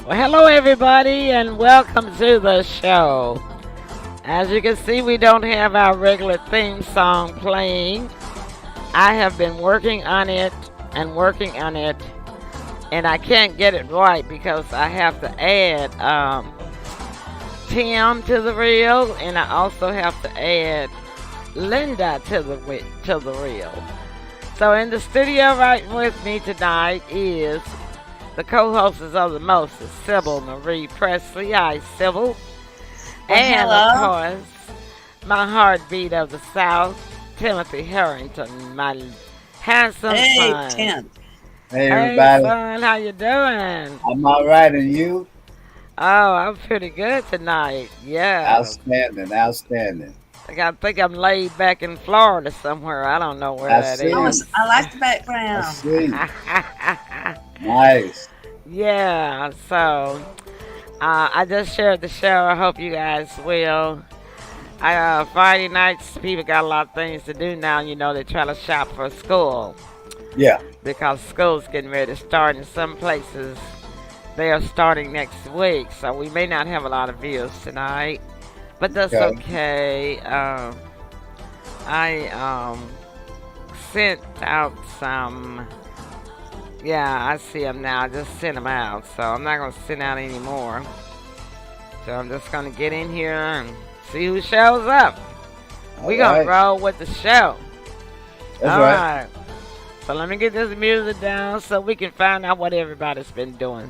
Well, hello everybody and welcome to the show. As you can see, we don't have our regular theme song playing. I have been working on it, and I can't get it right because I have to add Tim to the reel, and I also have to add Linda to the reel. So in the studio right with me tonight is the co-hostess of the most, SYBIL Marie Presley. Hi, SYBIL. And hello. of course, my heartbeat of the South, Timothy Herrington, my handsome son. Tim. Hey, Hey, everybody. son, how you doing? I'm all right, and you? Oh, I'm pretty good tonight. Yeah. Outstanding. I think I'm laid back in Florida somewhere. I don't know where that see. is. I like the I background. see. Nice. Yeah, so I just shared the show. I hope you guys will. Friday nights, people got a lot of things to do now. You know, they try to shop for school Yeah. because school's getting ready to start. In some places, they are starting next week, so we may not have a lot of views tonight, but that's okay. I sent out some. Yeah, I see them now. I just sent them out, so I'm not going to send out any more. So I'm just going to get in here and see who shows up. We're going to roll with the show. That's All right. right. So let me get this music down so we can find out what everybody's been doing.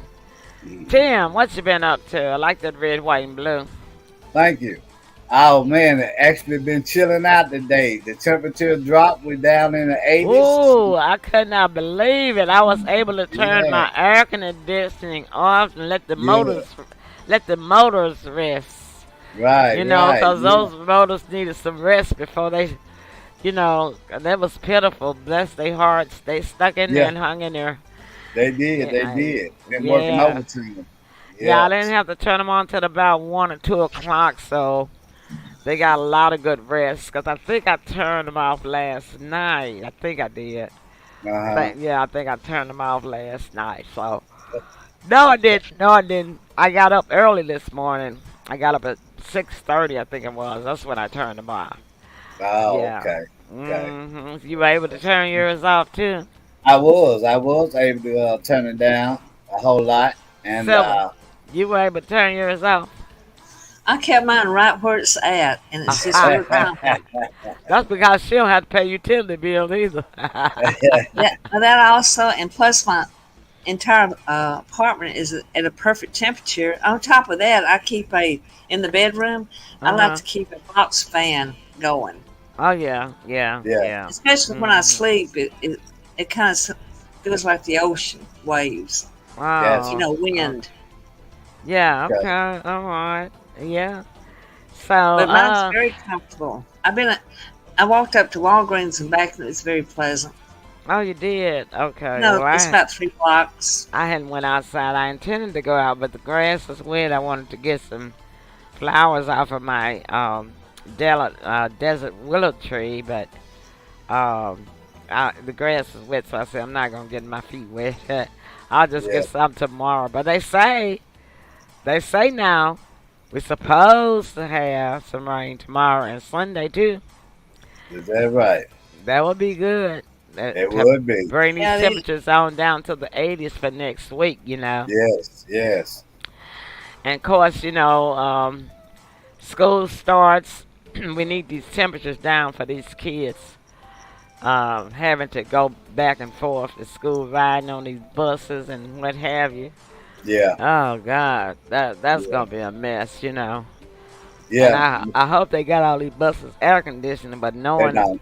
Tim, what you been up to? I like that red, white, and blue. Thank you. Oh man, it actually been chilling out today. The temperature dropped. We're down in the 80s. Ooh, I could not believe it. I was able to turn my air conditioning off and let the motors rest. Right. You know, right, because those motors needed some rest before they, you know, that was pitiful. Bless their hearts. They stuck in there and hung in there. They did. Been working overtime. Yeah, I didn't have to turn them on till about 1 or 2 o'clock, so they got a lot of good rest. Because I think I turned them off last night. I think I did. I think I turned them off last night. So, no, I didn't. I got up early this morning. I got up at 6:30, I think it was. That's when I turned them off. Oh, Yeah. okay. Mm-hmm. You were able to turn yours off too? I was able to turn it down a whole lot, and So, you were able to turn yours off? I kept mine right where it's at, and it's just real comfortable. That's because she don't have to pay utility bills either. That also, and plus my entire apartment is at a perfect temperature. On top of that, I keep in the bedroom, I like to keep a box fan going. Oh, yeah. Especially when I sleep, it kind of feels like the ocean waves. Wow. You know, wind. Yeah, okay, all right. Yeah. So, But mine's very comfortable. I walked up to Walgreens and back, and it's very pleasant. oh, you did? Okay. No, Well, it's about 3 blocks. I hadn't went outside. I intended to go out, but the grass was wet. I wanted to get some flowers off of my desert willow tree, but the grass is wet, so I said I'm not gonna get my feet wet. I'll just get some tomorrow. But they say now we're supposed to have some rain tomorrow and Sunday too. Is that right? That would be good. It would be. Bring these temperatures on down to the 80s for next week, you know. Yes. And of course, you know, school starts. We need these temperatures down for these kids. Having to go back and forth to school, riding on these buses and what have you. Yeah. Oh God, that's gonna be a mess, you know. Yeah. And I hope they got all these buses air conditioning, but knowing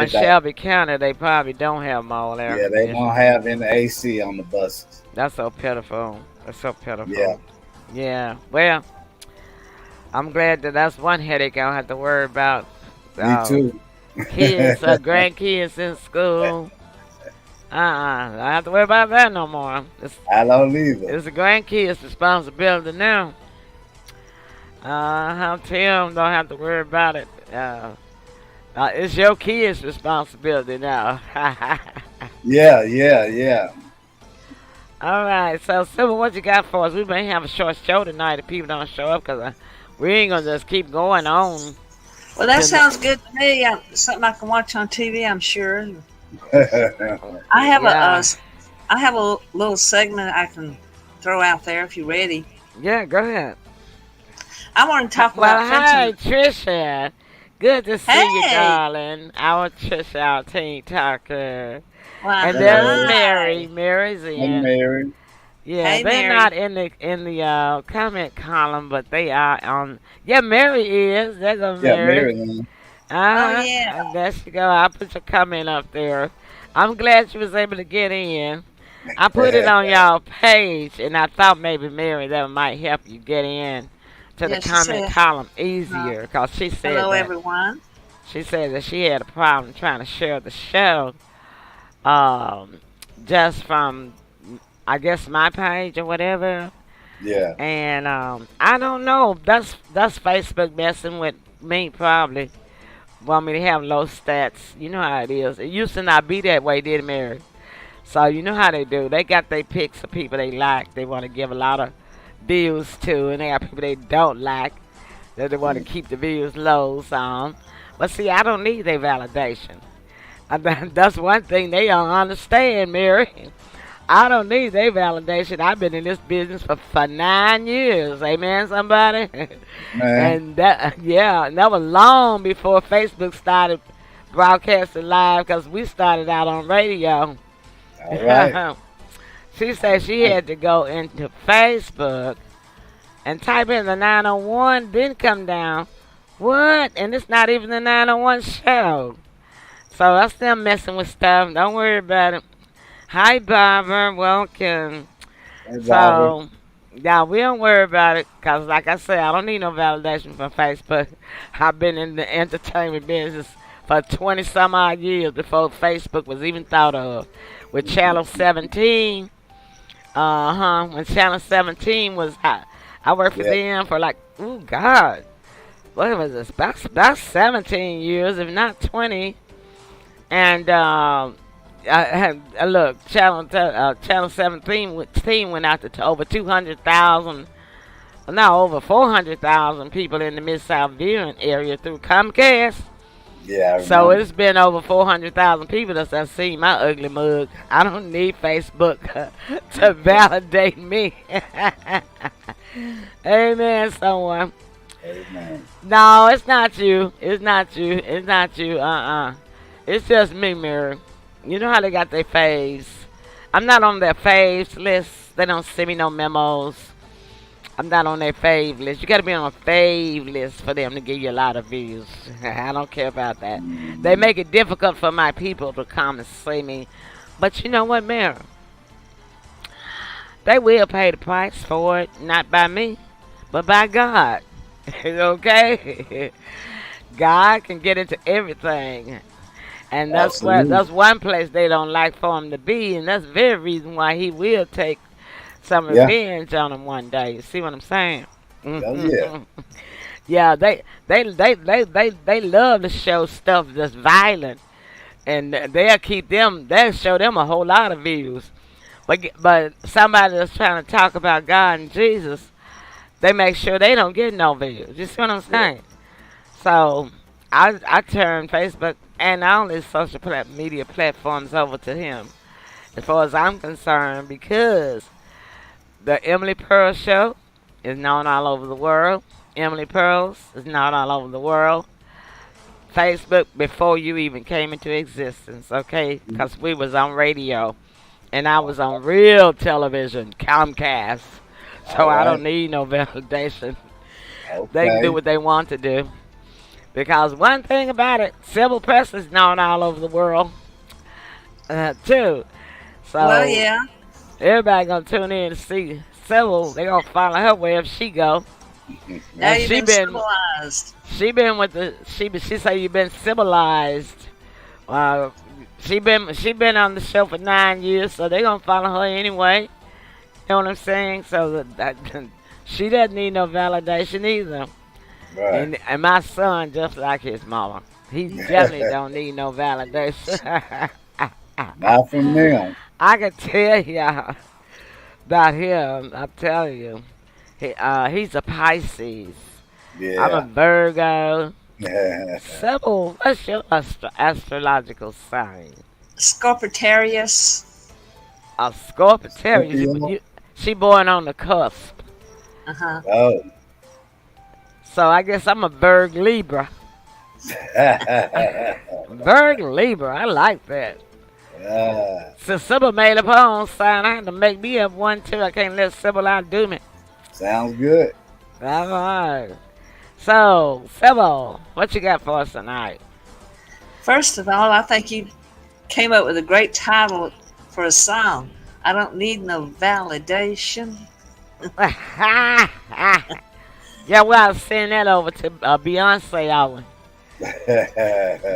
Shelby County, they probably don't have them all air conditioning. Yeah, they won't have any AC on the buses. That's so pitiful. That's so pitiful. Yeah. Yeah. Well, I'm glad that's one headache I don't have to worry about. Me too. Kids, grandkids in school. I don't have to worry about that no more. I don't either. It's the grandkids' responsibility now. Tim don't have to worry about it. It's your kids' responsibility now. Yeah. All right. So, Sybil, what you got for us? We may have a short show tonight if people don't show up because we ain't gonna just keep going on. Well, that sounds good to me. Something I can watch on TV, I'm sure. I have Yeah. I have a little segment I can throw out there if you're ready. Yeah. Go ahead. I want to talk Well, about hi, Fenton. Trisha. Good to see you, Hey, darling. Our Trisha, our teen talker. well, And there's Hello. Mary. hi. Mary's Hey, in. Mary. Yeah, Hey, they're not Mary. in the comment column, but they are on. Yeah, Mary is. There's a Yeah, Mary. Mary. Man. Oh, Uh-huh. yeah. And there she go. I put your comment up there. I'm glad she was able to get in. I put it on y'all page, and I thought maybe Mary that might help you get in to the Yeah, she comment said, column uh, easier, because hello, everyone. she said that she had a problem trying to share the show, um, just from I guess my page or whatever. Yeah. And I don't know. That's Facebook messing with me probably. Want me to have low stats. You know how it is. It used to not be that way, did it, Mary? So you know how they do. They got their picks of people they like. They want to give a lot of views to, and they got people they don't like that they want to keep the views low. So, but see, I don't need their validation. That's one thing they don't understand, Mary. I don't need their validation. I've been in this business for 9 years. Amen, somebody. Man. And that, yeah, and that was long before Facebook started broadcasting live because we started out on radio. All right. She said she had to go into Facebook and type in the 901, then come down. What? And it's not even the 901 show. So that's them messing with stuff. Don't worry about it. Hi, Barbara. Welcome. Hey, Barbara. So, yeah, we don't worry about it because, like I said, I don't need no validation from Facebook. I've been in the entertainment business for 20 some odd years before Facebook was even thought of. With Channel 17, when Channel 17 was hot, I worked for Yeah. them for like, oh, God, what was this? About 17 years, if not 20. And, look, Channel 17 went out to over 200,000, no, over 400,000 people in the Mid-South viewing area through Comcast. Yeah, I So remember. it's been over 400,000 people that have seen my ugly mug. I don't need Facebook to validate me. Amen, someone. Amen. No, it's not you. It's not you. It's not you. It's just me, Mary. You know how they got their faves. I'm not on their faves list. They don't send me no memos. I'm not on their fave list. You got to be on a fave list for them to give you a lot of views. I don't care about that. They make it difficult for my people to come and see me. But you know what, Mary? They will pay the price for it, not by me, but by God. Okay? God can get into everything. And Absolutely. that's one place they don't like for him to be, and that's the very reason why he will take some Yeah. revenge on them one day. You see what I'm saying? Oh, yeah. Yeah, they love to show stuff that's violent, and they'll show them a whole lot of views. But somebody that's trying to talk about God and Jesus, they make sure they don't get no views. You see what I'm saying? So I turned Facebook and all these social media platforms over to him, as far as I'm concerned, because the Emily Pearl Show is known all over the world. Emily Pearls is known all over the world. Facebook before you even came into existence, okay? Because we was on radio, and I was on real television, Comcast. So All I right. don't need no validation. They can do Okay. what they want to do. Because one thing about it, SYBIL Presley's known all over the world, too. Well, So yeah. everybody gonna tune in to see SYBIL. They gonna follow her wherever she go. Now And you've been civilized. she say you been civilized. Uh, she been on the show for 9 years, so they gonna follow her anyway. You know what I'm saying? So that she doesn't need no validation either. Right. And my son, just like his mama, he definitely don't need no validation. Not from them. I can tell y'all. About him, I'm telling you, he's a Pisces. I'm a Yeah. Virgo. Sybil, what's your astrological sign? Scorpitarius. A Scorpio. Scorpio. She born on the cusp. Uh-huh. Oh. So I guess I'm a Virg Libra. Virg Libra, I like that. Since Sybil made up her own sign, I had to make me up one too. I can't let Sybil outdo me. Sounds good. All right. So, Sybil, what you got for us tonight? First of all, I think you came up with a great title for a song. I don't need no validation. Yeah, well, I'll send that over to Beyonce, Owen.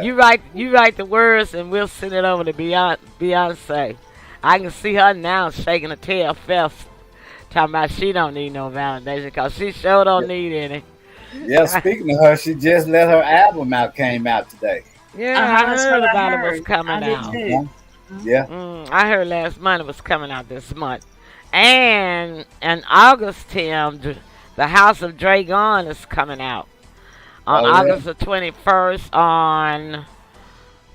You write the words, and we'll send it over to Beyonce. I can see her now shaking her tail fast, talking about she don't need no validation because she sure don't need any. Yeah, speaking of her, she just let her album out. Came out today. Yeah, I That's heard what I about it heard. was coming I did out. too. Yeah. I heard last month it was coming out this month. And in August, Tim, the House of Dragon is coming out on August the 21st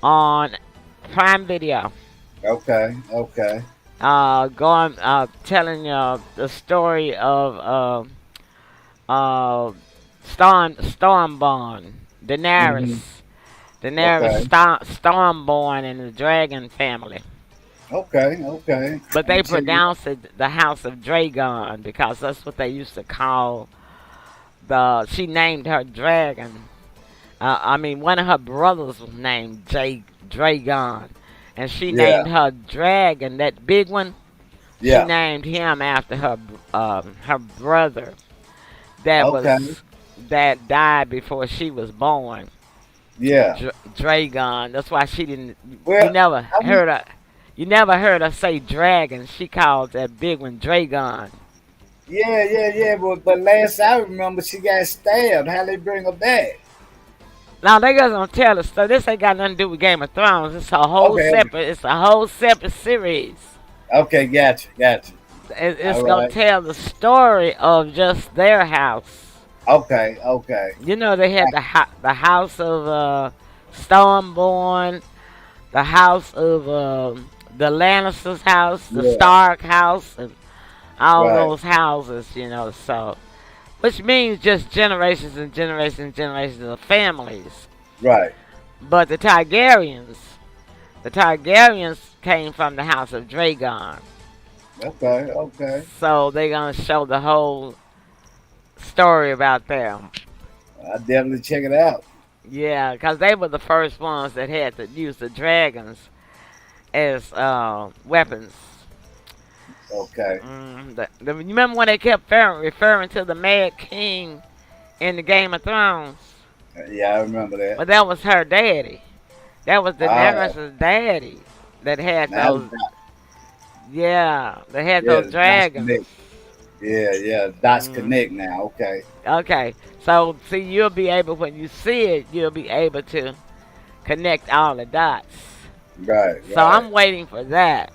on Prime Video. Okay. Okay. Telling the story of Stormborn, Daenerys. Daenerys Stormborn and the dragon family. Okay. Okay. But they pronounce it the House of Dragon because that's what they used to call she named her dragon. One of her brothers was named Dragon. And she named her dragon, that big one. Yeah. She named him after her brother that died before she was born. Yeah. Dragon. That's why she didn't. Well, You never heard her say dragon. She called that big one Dragon. Yeah. But last I remember, she got stabbed. How they bring her back? Now they gonna tell us. So this ain't got nothing to do with Game of Thrones. It's a whole separate. It's a whole separate series. Okay, gotcha. It's gonna tell the story of just their house. Okay. You know they had the house of Stormborn, the house of the Lannisters' house, the Stark house, and all those houses. So. Which means just generations and generations and generations of families. Right. But the Targaryens came from the House of Dragon. Okay. So they're going to show the whole story about them. I'll definitely check it out. Yeah, because they were the first ones that had to use the dragons as weapons. Okay. You remember when they kept referring to the Mad King in the Game of Thrones? Yeah, I remember that. But that was her daddy. That was Daenerys' daddy that had those. Yeah, they had those dragons. Yeah. Dots connect now. Okay. Okay. So, see, you'll be able, when you see it, you'll be able to connect all the dots. Right. So I'm waiting for that.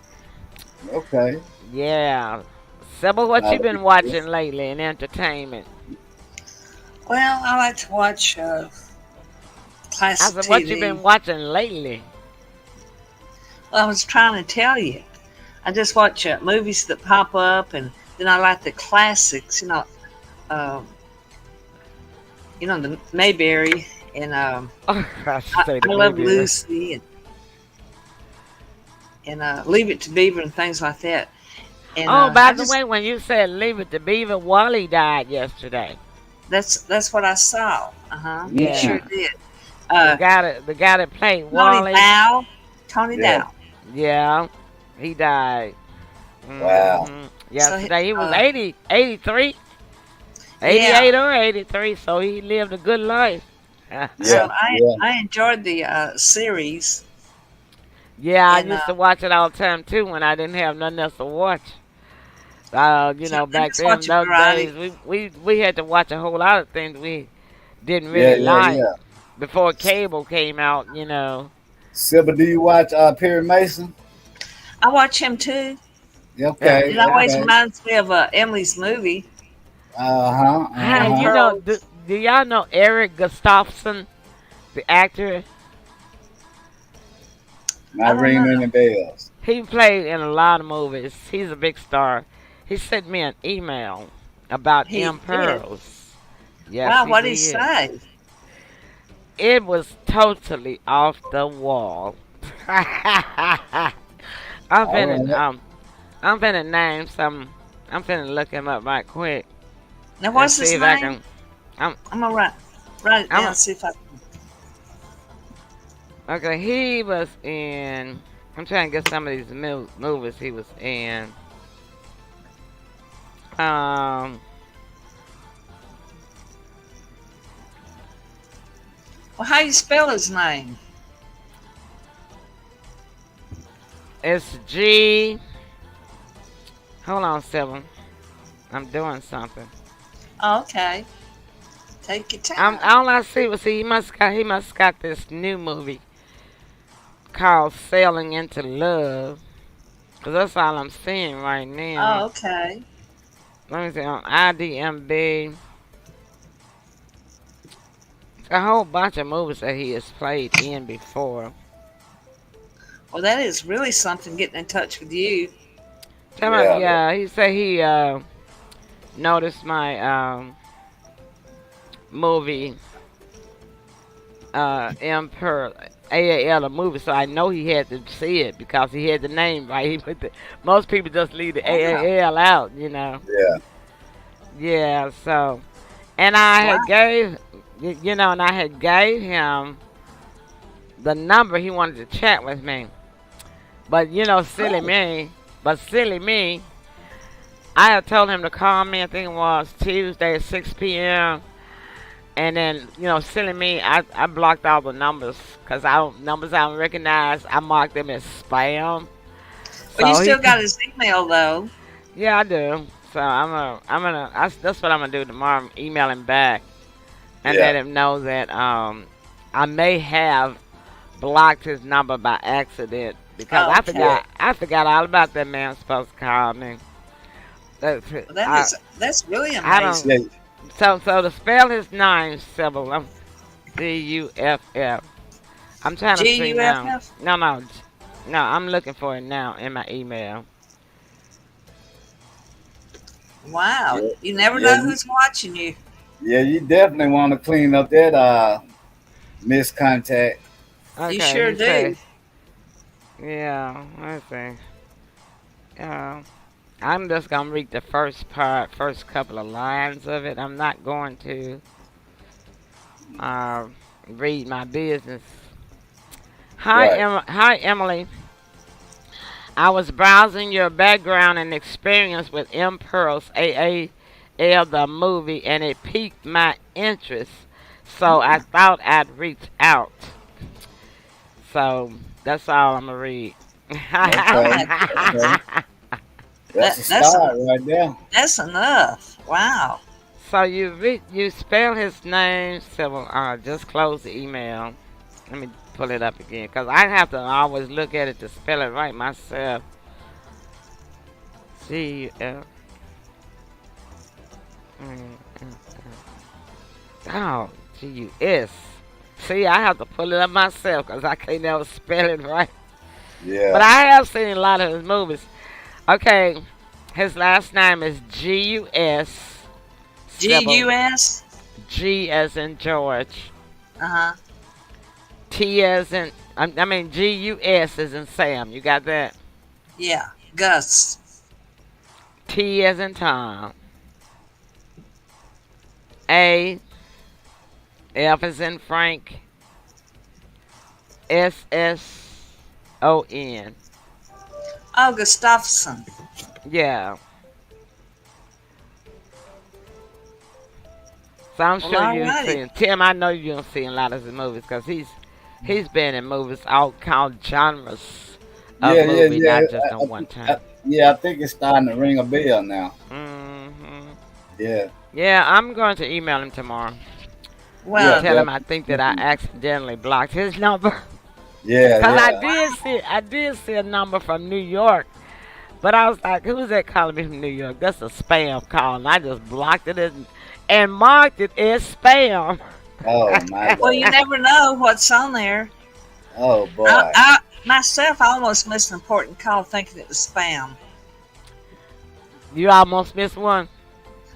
Okay. Yeah. Sybil, what you been watching lately in entertainment? Well, I like to watch classic I said, what TV. you been watching lately? Well, I was trying to tell you. I just watch movies that pop up, and then I like the classics. The Mayberry, and I Love Lucy, and Leave It to Beaver, and things like that. And, by the way, when you said Leave It to Beaver, Wally died yesterday. That's what I saw. Yeah. Yeah. Sure did. The guy that played Wally. Tony Dow. Yeah, he died. Wow. Yesterday, he was 83, 88 or 83, so he lived a good life. So I enjoyed the series. Yeah, I used to watch it all the time, too, when I didn't have nothing else to watch. Back then, those days, we had to watch a whole lot of things we didn't really like before cable came out, Sybil, do you watch Perry Mason? I watch him too. Okay. It always Okay. reminds me of Emily's movie. Hey, Em you Uh-huh. know, Pearls. do y'all know Eric Gustafson, the actor? I Not don't know. ringing any bells. He played in a lot of movies. He's a big star. He sent me an email about He M. did. Pearls. Yes, Wow, he what did he did. say? It was totally off the wall. I'm All finna right. I'm finna name some. I'm finna look him up right quick Now, and what's see his if I name? can. I'm I'm gonna write it I'm down. See if I. okay. He was in. I'm trying to get some of these movies he was in. Um, Well, how you spell his name? it's G. Hold on, Seven. I'm doing something. Oh, okay. Take your I'm time. all I see was he must got this new movie called Sailing into Love. Cause that's all I'm seeing right now. Oh, okay. Let me see on IDMB. A whole bunch of movies that he has played in before. Well, that is really something getting in touch with you. Tell me, Yeah. yeah, he said he noticed my movie Emperor AAL, a movie, so I know he had to see it because he had the name right. He put the most people just leave the Wow. AAL out, you know. Yeah. Yeah, so and I Wow. had gave and I had gave him the number he wanted to chat with me. But silly Oh, me. But silly me, I had told him to call me. I think it was Tuesday at 6 p.m. And then silly me, I blocked all the numbers because numbers I don't recognize. I marked them as spam. well, you So still got his email though. yeah, I do. So that's what I'm gonna do tomorrow. Email him back and Yeah. let him know that I may have blocked his number by accident because Oh, okay. I forgot all about that man supposed to call me. Well, that I is that's really I don't. amazing. Yeah. So to spell his name, Sybil, I'm Guff. I'm trying to see now. GUFF. No. I'm looking for it now in my email. Wow, Yeah. you never Yeah. know who's watching you. Yeah. You definitely want to clean up that miscontact. You Okay, sure he do. said, yeah. Let's see. Uh, I'm just gonna read the first couple of lines of it. I'm not going to uh, read my business. Right. Hi, Emily. I was browsing your background and experience with M. Pearl's AAL, the movie, and it piqued my interest. So I thought I'd reach out. So that's all I'm gonna read. Oh Okay. my goodness, Okay. That's a that's start right there. that's enough. Wow. So you spell his name. So just close the email. Let me pull it up again because I have to always look at it to spell it right myself. C-U-F. Oh, G-U-S. See, I have to pull it up myself because I can't never spell it right. But Yeah. I have seen a lot of his movies. Okay, his last name is G-U-S. Sybil. GUS. G as in George. Uh huh. T as in, I mean G-U-S as in Sam. You got that? Yeah. Gus. T as in Tom. A. F as in Frank. S-S-O-N. Oh, Gustafson. Yeah. So I'm Well, sure you've alrighty. seen Tim. I know you've seen a lot of his movies because he's been in movies all kind of genres of Yeah. Yeah. movie, Yeah. not just on one time. Yeah. I think it's starting to ring a bell now. Hmm. Yeah. Yeah, I'm going to email him tomorrow and Yeah. Well, tell him I think that I Definitely. accidentally blocked his number Yeah. because Yeah. I did see a number from New York But I was like, who's that calling me from New York? That's a spam call. And I just blocked it and marked it as spam. Oh my Well, you God. never know what's on there. Oh boy. I myself, I almost missed an important call thinking it was spam. You almost missed one.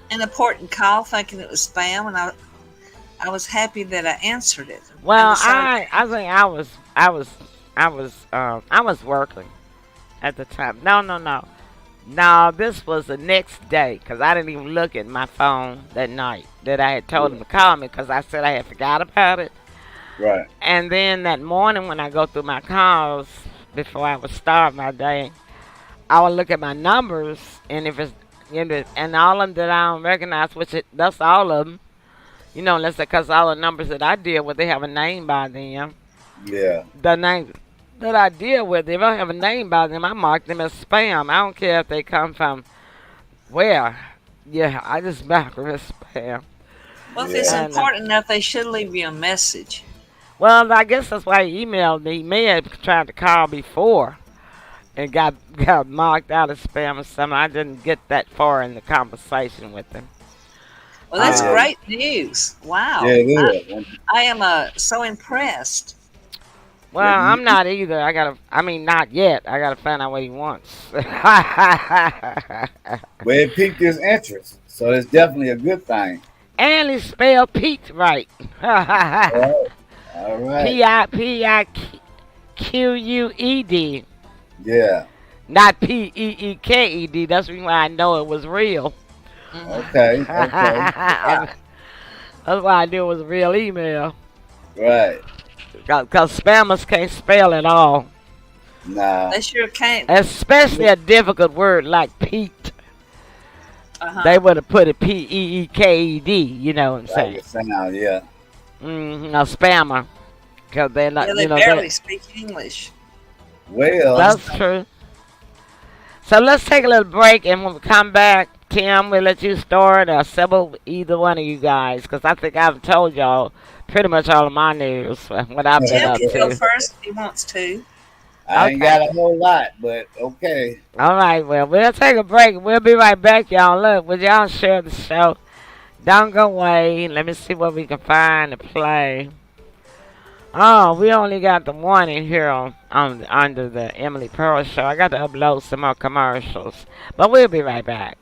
An important call thinking it was spam, and I was happy that I answered it. Well, decided- I think I was working at the time. No, this was the next day because I didn't even look at my phone that night that I had told him to call me because I said I had forgot about it. Right. And then that morning when I go through my calls before I would start my day, I would look at my numbers and if it's and all of them that I don't recognize, that's all of them. You know, unless because all the numbers that I deal with, they have a name by them. Yeah. The name that I deal with, if I don't have a name by them, I mark them as spam. I don't care if they come from where. Yeah, I just mark them as spam. Well, if it's Yeah. important enough, they should leave you a message. Well, I guess that's why he emailed me. He may have tried to call before and got marked out as spam or something. I didn't get that far in the conversation with him. Well, that's Um, great news. Wow. Yeah, it is. I am so impressed. Well, Yeah, I'm not either. Not yet. I gotta find out what he wants. Well, it piqued his interest, so it's definitely a good thing. And he spelled Pete right. All right. Piqued. Yeah. Not Peeked. That's why I know it was real. Okay. Okay. That's why I knew it was a real email. Right. Because spammers can't spell at all. Nah. They sure can't. Especially a difficult word like Pete. They would have put it Peeked. You know what I'm saying? Like it sound, yeah. A spammer. Because they're not, Yeah, they barely speak English. Well, That's true. So let's take a little break, and when we come back, Tim, we'll let you start, or SYBIL, either one of you guys, because I think I've told y'all pretty much all of my news, what I've been Tim up can go to. first if he wants to. I ain't got a whole lot, but okay. All right, well, we'll take a break. We'll be right back, y'all. Look, would y'all share the show? Don't go away. Let me see what we can find to play. Oh, we only got the one in here under the Emily Pearl show. I got to upload some more commercials. But we'll be right back.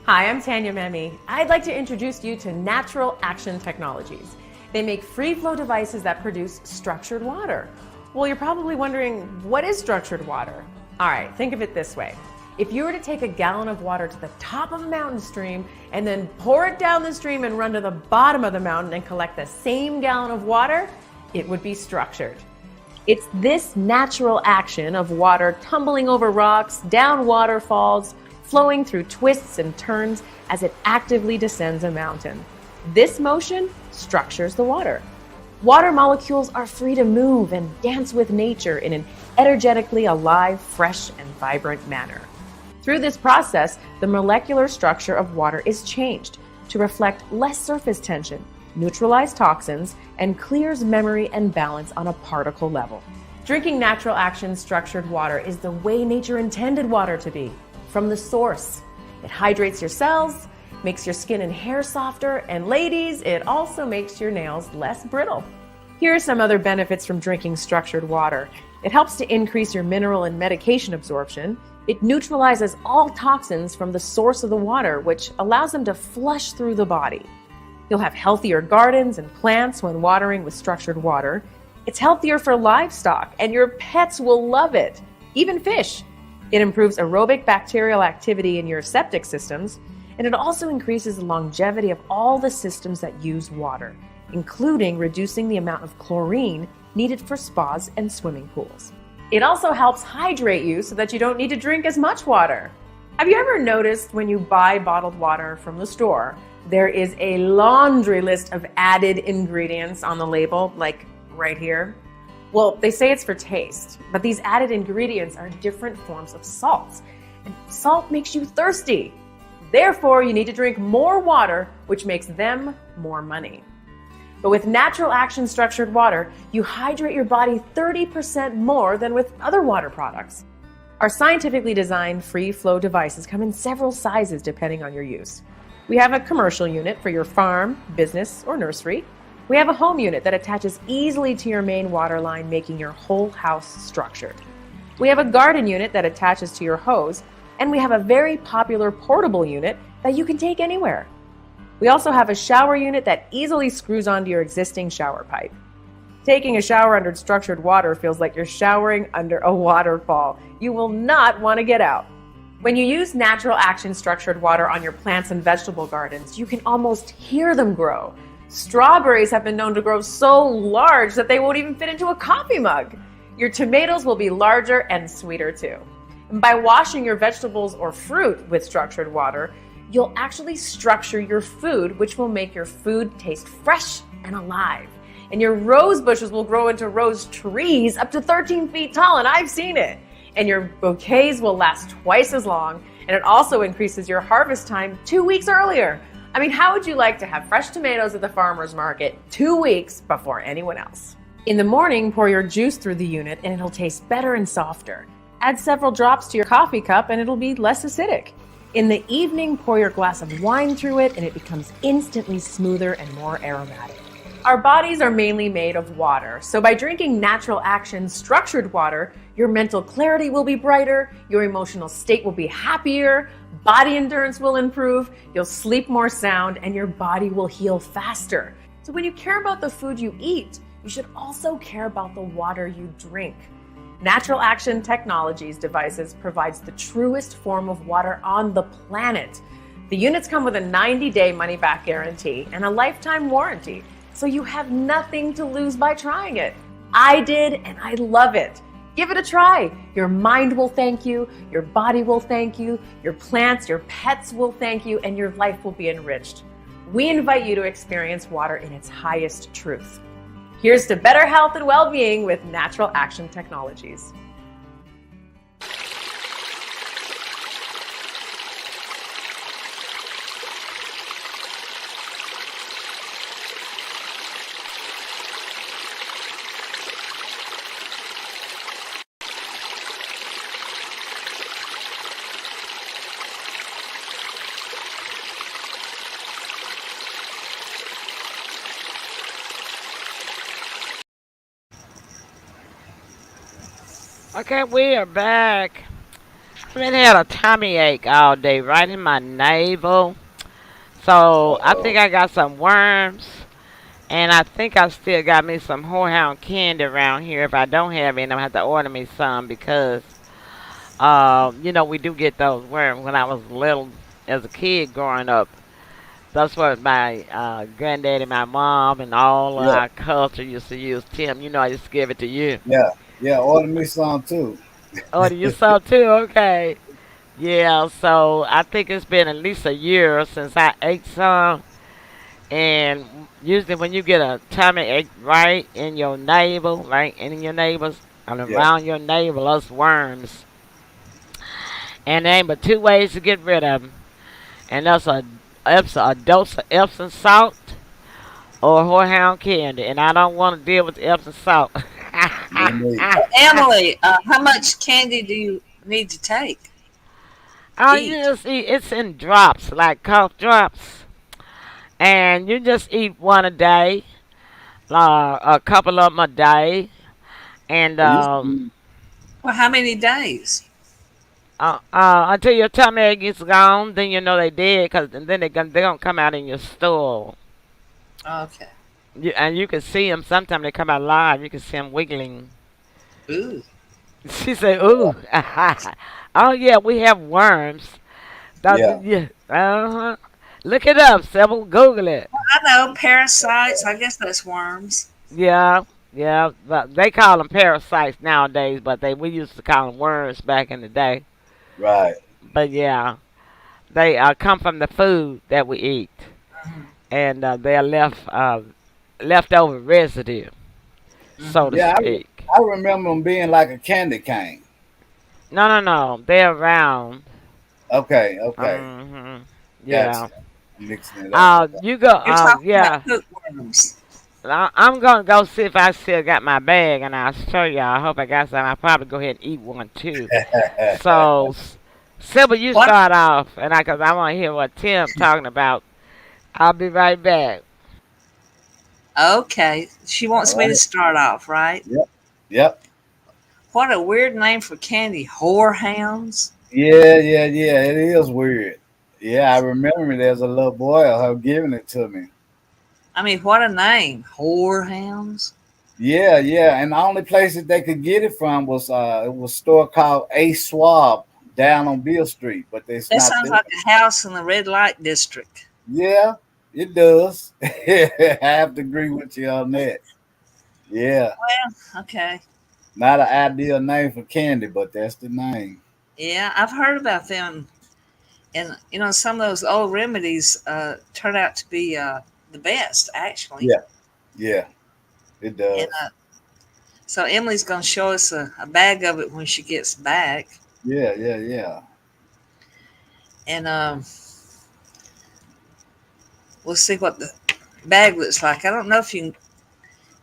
Hi, I'm Tanya Memi. I'd like to introduce you to Natural Action Technologies. They make free flow devices that produce structured water. Well, you're probably wondering, what is structured water? All right, think of it this way. If you were to take a gallon of water to the top of a mountain stream and then pour it down the stream and run to the bottom of the mountain and collect the same gallon of water, it would be structured. It's this natural action of water tumbling over rocks, down waterfalls, flowing through twists and turns as it actively descends a mountain. This motion structures the water. Water molecules are free to move and dance with nature in an energetically alive, fresh, and vibrant manner. Through this process, the molecular structure of water is changed to reflect less surface tension, neutralize toxins, and clears memory and balance on a particle level. Drinking natural action structured water is the way nature intended water to be, from the source. It hydrates your cells, makes your skin and hair softer, and ladies, it also makes your nails less brittle. Here are some other benefits from drinking structured water. It helps to increase your mineral and medication absorption. It neutralizes all toxins from the source of the water, which allows them to flush through the body. You'll have healthier gardens and plants when watering with structured water. It's healthier for livestock, and your pets will love it, even fish. It improves aerobic bacterial activity in your septic systems, and it also increases the longevity of all the systems that use water, including reducing the amount of chlorine needed for spas and swimming pools. It also helps hydrate you so that you don't need to drink as much water. Have you ever noticed when you buy bottled water from the store, there is a laundry list of added ingredients on the label, like right here? Well, they say it's for taste, but these added ingredients are different forms of salt, and salt makes you thirsty. Therefore, you need to drink more water, which makes them more money. But with natural action structured water, you hydrate your body 30% more than with other water products. Our scientifically designed free flow devices come in several sizes depending on your use. We have a commercial unit for your farm, business, or nursery. We have a home unit that attaches easily to your main water line, making your whole house structured. We have a garden unit that attaches to your hose, and we have a very popular portable unit that you can take anywhere. We also have a shower unit that easily screws onto your existing shower pipe. Taking a shower under structured water feels like you're showering under a waterfall. You will not want to get out. When you use natural action structured water on your plants and vegetable gardens, you can almost hear them grow. Strawberries have been known to grow so large that they won't even fit into a coffee mug. Your tomatoes will be larger and sweeter too. And by washing your vegetables or fruit with structured water, you'll actually structure your food, which will make your food taste fresh and alive. And your rose bushes will grow into rose trees up to 13 feet tall, and I've seen it. And your bouquets will last twice as long, and it also increases your harvest time 2 weeks earlier. I mean, how would you like to have fresh tomatoes at the farmer's market 2 weeks before anyone else? In the morning, pour your juice through the unit and it'll taste better and softer. Add several drops to your coffee cup and it'll be less acidic. In the evening, pour your glass of wine through it and it becomes instantly smoother and more aromatic. Our bodies are mainly made of water, so by drinking natural action structured water, your mental clarity will be brighter, your emotional state will be happier, body endurance will improve, you'll sleep more sound, and your body will heal faster. So when you care about the food you eat, you should also care about the water you drink. Natural Action Technologies devices provides the truest form of water on the planet. The units come with a 90-day money-back guarantee and a lifetime warranty, so you have nothing to lose by trying it. I did, and I love it. Give it a try. Your mind will thank you, your body will thank you, your plants, your pets will thank you, and your life will be enriched. We invite you to experience water in its highest truth. Here's to better health and well-being with Natural Action Technologies. Okay, we are back. I've been had a tummy ache all day, right in my navel. So I think I got some worms, and I think I still got me some whorehound candy around here. If I don't have any, I'm gonna have to order me some because, you know, we do get those worms. When I was little, as a kid growing up, that's what my granddaddy, my mom, and all of Yeah, our culture used to use. Tim, you know, I used to give it to you. yeah, yeah. Order me some too. Oh, you saw too? Okay. Yeah, so I think it's been at least a year since I ate some. And usually when you get a tummy ache right in your navel, right in your neighbors, and Yeah, around your navel, us worms. And there ain't but two ways to get rid of them. And that's a dose of Epsom salt or whorehound candy. And I don't want to deal with the Epsom salt. me neither. Emily, how much candy do you need to take? Oh, you Eat. just eat. It's in drops, like cough drops, and you just eat one a day, a couple of them a day, and I used to, Well, how many days? until your tummy ache is gone, then you know they did, cause and then they gonna come out in your stool. Okay. And you can see them. Sometimes they come out live. You can see them wiggling. Ooh. She said, "Ooh, oh yeah, we have worms." yeah, Yeah, uh-huh. Look it up, Sybil. Google it. I know parasites. I guess that's worms. Yeah, yeah. But they call them parasites nowadays, but we used to call them worms back in the day. right. But yeah, they come from the food that we eat, and they're leftover residue, so to Yeah, speak. I remember them being like a candy cane. No, no, no. They're round. Okay, okay, Hmm. gotcha. Yeah. I'm mixing it up. You go. You're talking about Yeah. hookworms. I'm gonna go see if I still got my bag, and I'll show y'all. I hope I got some. I'll probably go ahead and eat one too. So, Sybil, you What? start off, and cause I want to hear what Tim talking about. I'll be right back. Okay. She All wants me to right. start off, right? Yep. Yep. What a weird name for candy. Whorehounds. Yeah. It is weird. Yeah, I remember there's a little boy of her giving it to me. I mean, what a name. Whorehounds. Yeah. And the only place that they could get it from was it was a store called A Swab down on Beale Street, but it's That not sounds there. like a house in the red light district. Yeah, it does. I have to agree with you on that. Yeah. Okay. Not an ideal name for candy, but that's the name. Yeah, I've heard about them. And, some of those old remedies turn out to be the best, actually. Yeah, yeah, it And does. so Emily's going to show us a bag of it when she gets back. Yeah. And we'll see what the bag looks like. I don't know if you can.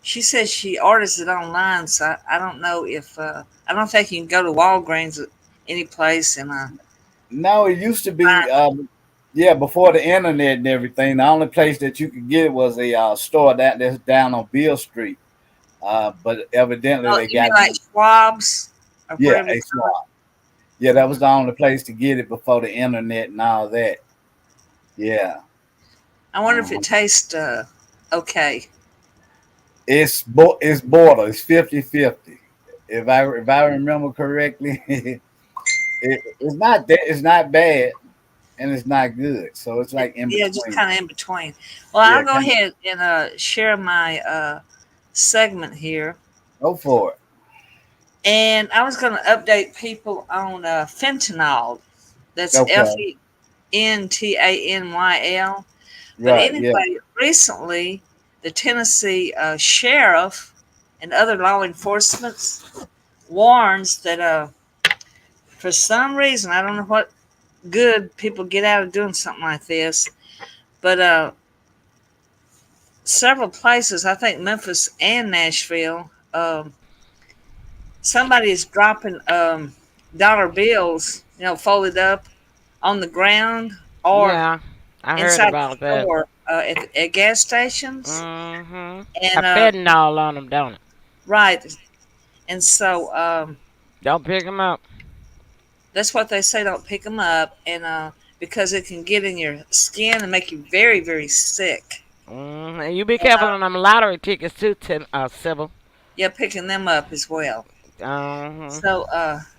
She says she orders it online, so I don't know if. I don't think you can go to Walgreens or any place and No, it used to be, find. yeah, before the internet and everything. The only place that you could get it was a store that's down on Beale Street. But evidently Oh, they you mean got like Schwab's or yeah, whatever? a swap. Yeah, that was the only place to get it before the internet and all that. Yeah. I wonder if Uh-huh. it tastes okay. It's border. It's 50-50. If I remember correctly, it's not bad and it's not good. So it's like in Yeah, just between. kind of in between. Well, Yeah, I'll go kind of ahead and share my segment here. go for it. And I was going to update people on fentanyl. That's Okay. FENTANYL. But Right. Yeah. anyway, recently the Tennessee sheriff and other law enforcement warns that for some reason, I don't know what good people get out of doing something like this, but several places, I think Memphis and Nashville, somebody is dropping dollar bills, folded up on the ground or Yeah, I heard inside about the that. store at gas stations. I And fentanyl on them, don't it? right, and so Don't pick them up. that's what they say. Don't pick them up, and because it can get in your skin and make you very, very sick. And you be And careful on them lottery tickets too, Sybil. yeah, picking them up as well. Uh-huh. So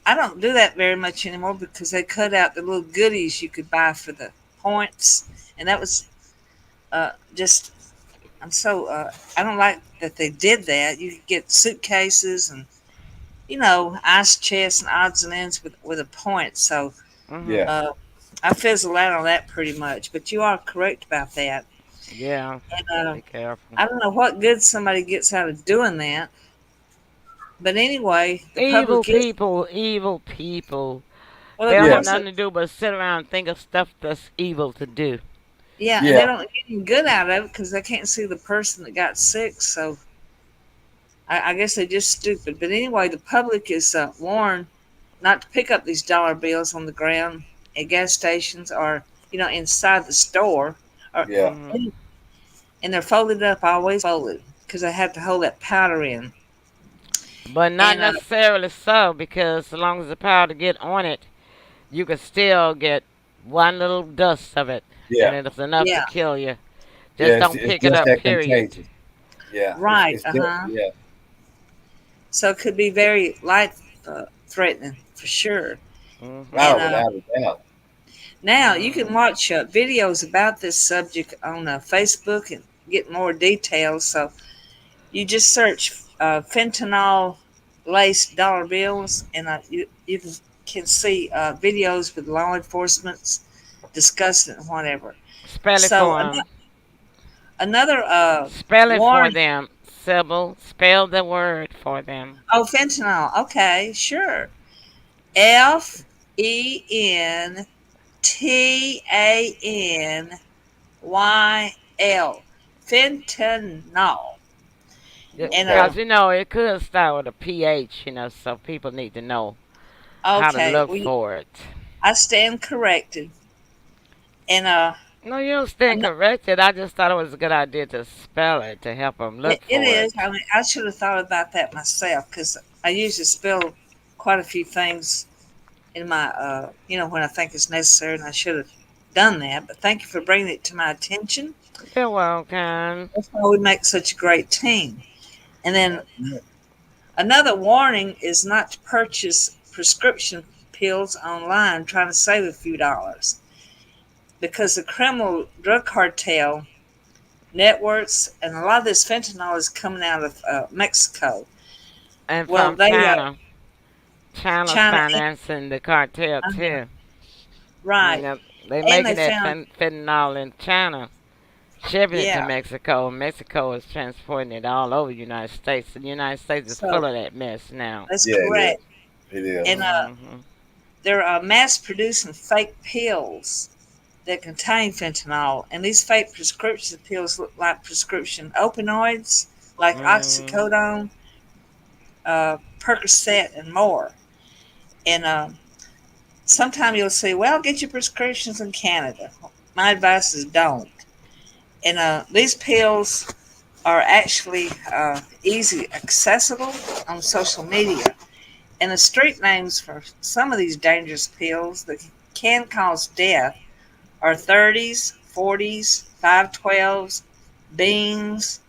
I don't do that very much anymore because they cut out the little goodies you could buy for the points, and that was just. I'm so I don't like that they did that. You could get suitcases and ice chests and odds and ends with a point. So Mhm. Yeah. uh, I fizzle out on that pretty much. But you are correct about that. Yeah. And Be careful. I don't know what good somebody gets out of doing that. But anyway, the Evil public is people, evil people. well. They The don't have Yes. nothing public, to do but sit around and think of stuff that's evil to do. yeah, and they Yeah. don't get any good out of it because they can't see the person that got sick. So I guess they're just stupid. But anyway, the public is warned not to pick up these dollar bills on the ground at gas stations or inside the store, or Yeah. Hmm. and they're folded up, always folded, because they have to hold that powder in. But not And necessarily so, because as long as the powder get on it, you can still get one little dust of it, and Yeah. it's enough to yeah, kill you. Yeah. Just don't It's pick it just up, that period. contagious. Yeah. right, uh-huh. Yeah. So it could be very life threatening for sure. Hmm. And Oh, without a doubt. now you can Hmm. watch videos about this subject on Facebook and get more details. So you just search fentanyl laced dollar bills, and you can see videos with law enforcement discussing it, whatever. Spell it So for them. another Spell it for warning. them, Sybil. Spell the word for them. Oh, fentanyl. Okay, sure. FENTANYL. Fentanyl. And Okay. Because, you know, it could start with a pH, you know, so people need to know how to okay, look for it. I stand corrected. And No, you don't stand an- corrected. I just thought it was a good idea to spell it to help them look it for is. it. I mean, I should have thought about that myself because I usually spell quite a few things in my, when I think it's necessary, and I should have done that. But thank you for bringing it to my attention. You're welcome. That's why we make such a great team. And then another warning is not to purchase prescription pills online trying to save a few dollars because the criminal drug cartel networks and a lot of this fentanyl is coming out of Mexico. And Well, from they China. China's China, financing the cartel, uh, too. You right, know, they and making they that found, fentanyl in China, shipping it to yeah. Mexico. Mexico is transporting it all over the United States. The United States is full So of that mess now. that's Yeah, yeah, correct. it is. And Hmm. they're mass producing fake pills that contain fentanyl, and these fake prescription pills look like prescription opioids, like Hmm. oxycodone, Percocet, and more. And sometimes you'll say, "Well, get your prescriptions in Canada." My advice is don't. And these pills are actually easy accessible on social media. And the street names for some of these dangerous pills that can cause death are 30s, 40s, 512s, beans,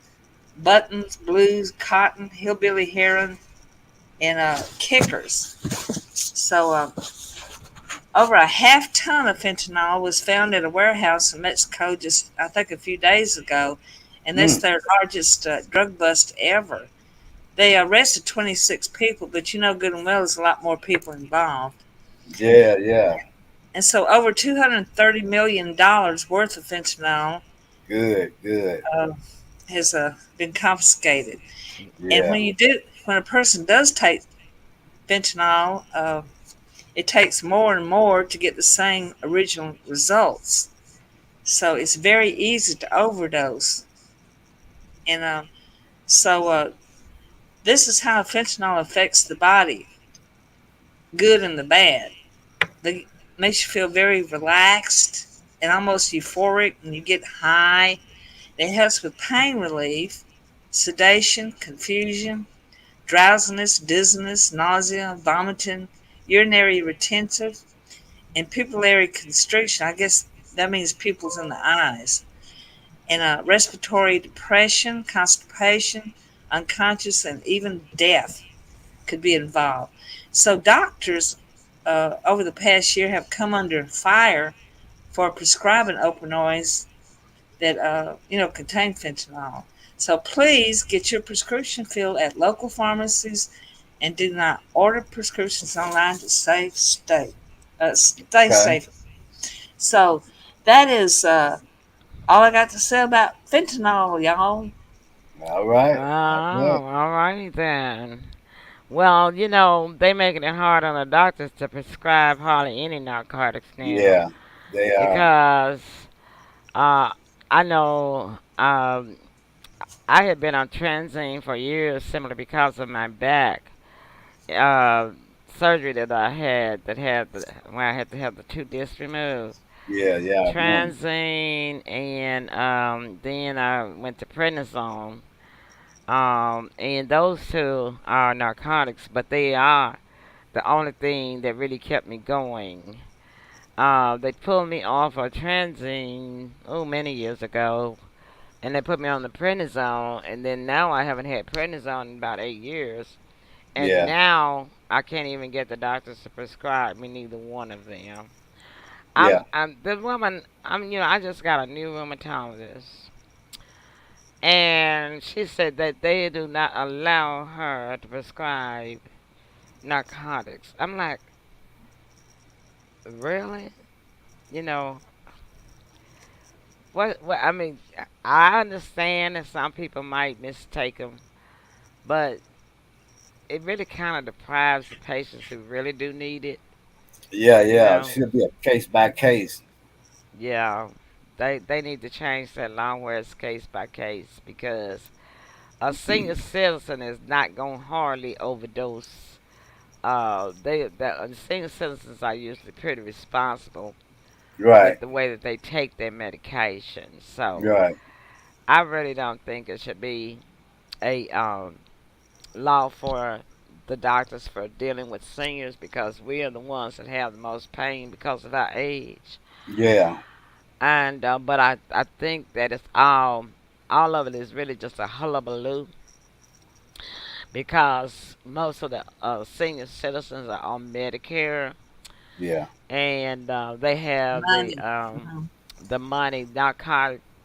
buttons, blues, cotton, hillbilly heron, and kickers. So, over a half ton of fentanyl was found at a warehouse in Mexico just, I think, a few days ago, and that's Mm. their largest drug bust ever. They arrested 26 people, but you know good and well there's a lot more people involved. Yeah, yeah. And so over $230 million worth of fentanyl Good, good. uh, has been confiscated. And Yeah. when a person does take fentanyl, it takes more and more to get the same original results. So it's very easy to overdose. And this is how fentanyl affects the body, good and the bad. It makes you feel very relaxed and almost euphoric, and you get high. It helps with pain relief, sedation, confusion, drowsiness, dizziness, nausea, vomiting, urinary retentive, and pupillary constriction. I guess that means pupils in the eyes. And respiratory depression, constipation, unconscious, and even death could be involved. So doctors over the past year have come under fire for prescribing opioids that contain fentanyl. So please get your prescription filled at local pharmacies and do not order prescriptions online to stay Okay. safe. So that is all I got to say about fentanyl, y'all. All Oh, right. All right. all right then. Well, you know, they making it hard on the doctors to prescribe hardly any narcotics now Yeah, they are. because uh, I know I had been on transine for years simply because of my back uh, surgery that I had where I had to have the two discs removed. Yeah, yeah, I remember. Transine and then I went to prednisone. And those two are narcotics, but they are the only thing that really kept me going. They pulled me off of transine, many years ago, and they put me on the prednisone, and then now I haven't had prednisone in about 8 years, and Yeah, now I can't even get the doctors to prescribe me neither one of them. yeah. I'm the woman. I just got a new rheumatologist, and she said that they do not allow her to prescribe narcotics. I'm like, really? You know, what I mean, I understand that some people might mistake them, but it really kind of deprives the patients who really do need it. Yeah, You yeah. It know, should be a case by case. yeah, they need to change that long where it's case by case because a senior citizen is not going to hardly overdose. Senior citizens are usually pretty responsible with Right. the way that they take their medication. So Right. I really don't think it should be a law for the doctors for dealing with seniors because we are the ones that have the most pain because of our age. Yeah. And but I think that it's all of it is really just a hullabaloo because most of the senior citizens are on Medicare Yeah. and they have Money. Mhm. the money.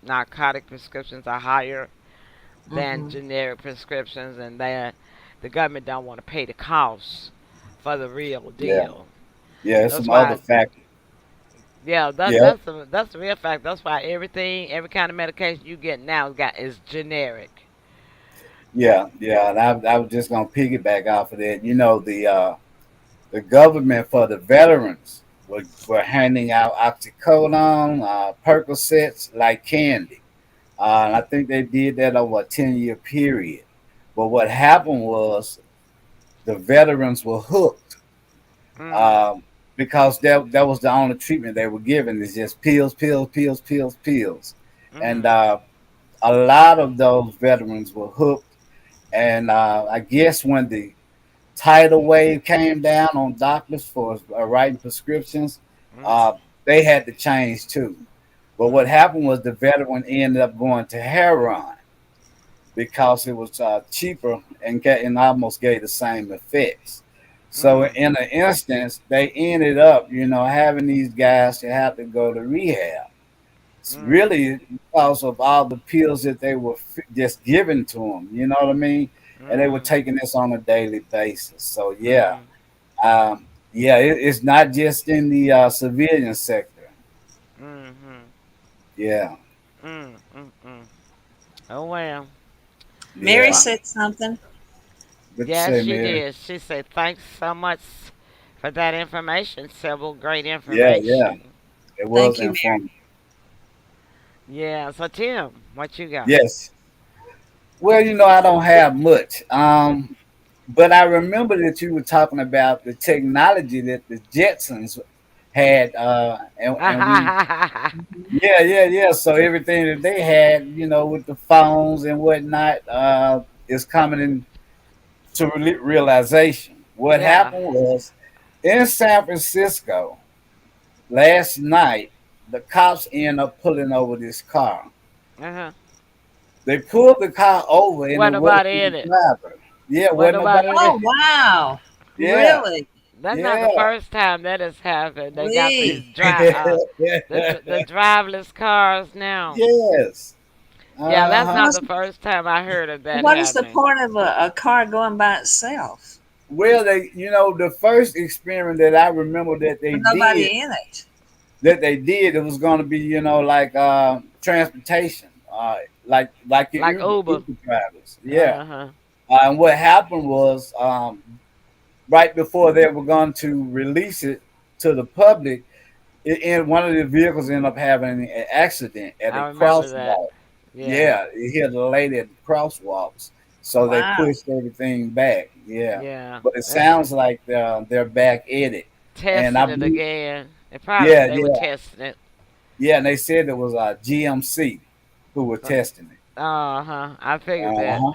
Narcotic prescriptions are higher than Mhm. generic prescriptions, and the government don't want to pay the costs for the real Yeah. deal. Yeah. It's That's some other why, factors. yeah, Yeah. that's the real fact. That's why every kind of medication you get now is generic. Yeah. Yeah. And I was just gonna piggyback off of that. The government for the veterans were handing out oxycodone, Percocets like candy. And I think they did that over a 10-year period. But what happened was the veterans were hooked Mhm. um, because that was the only treatment they were given is just pills, pills, pills, pills, pills. And Mhm. a lot of those veterans were hooked. And I guess when the tidal wave came down on doctors for writing prescriptions, Mhm. uh, they had to change too. But what Mhm. happened was the veteran ended up going to heroin because it was cheaper and almost gave the same effects. So Mhm. in an instance, they ended up, having these guys to have to go to rehab. It's Mhm. really because of all the pills that they were just giving to them. You know what I mean? And they were Mhm. taking this on a daily basis. So yeah, Mhm. yeah, it's not just in the civilian sector. Mhm. Yeah, Mhm. Mhm. Oh well. Mary yeah. Well, said something. What you yes, say, she Mary? did. She said, "Thanks so much for that information. Several great Yeah, yeah. information." It was Thank you, Mary. informative. Yeah. So Tim, what you got? Yes. Well, I don't have much. But I remember that you were talking about the technology that the Jetsons had, and we, Mhm. yeah, yeah, yeah. So everything that they had, with the phones and whatnot, is coming into realization. What Yeah. happened was in San Francisco last night, the cops ended up pulling over this car. Uh-huh. They pulled the car over, and What it about wasn't the in it? driver. Yeah, What wasn't about nobody. in it? Oh wow! Yeah, Really? That's not the yeah. first time that has happened. They got these Lee. the driverless cars now. Yes. Yeah, that's not Uh-huh. What's, the first time I heard of that what is the happening. point of a car going by itself Well, the first experiment that I remember with nobody in it? it was going to be, like transportation, like your Like Uber. Uber drivers. Yeah. Uh-huh. And what happened was, right before they were going to release it to the public, and one of the vehicles ended up having an accident at a I remember that. crosswalk. Yeah. Yeah, it hit a lady at the crosswalks, so they Wow. pushed everything back. Yeah, Yeah. but it They sounds like they're back at it, and I testing it believe, again. It probably yeah, they were yeah, testing it. yeah, and they said it was GMC who were testing it. Uh-huh. I figured Uh that. huh.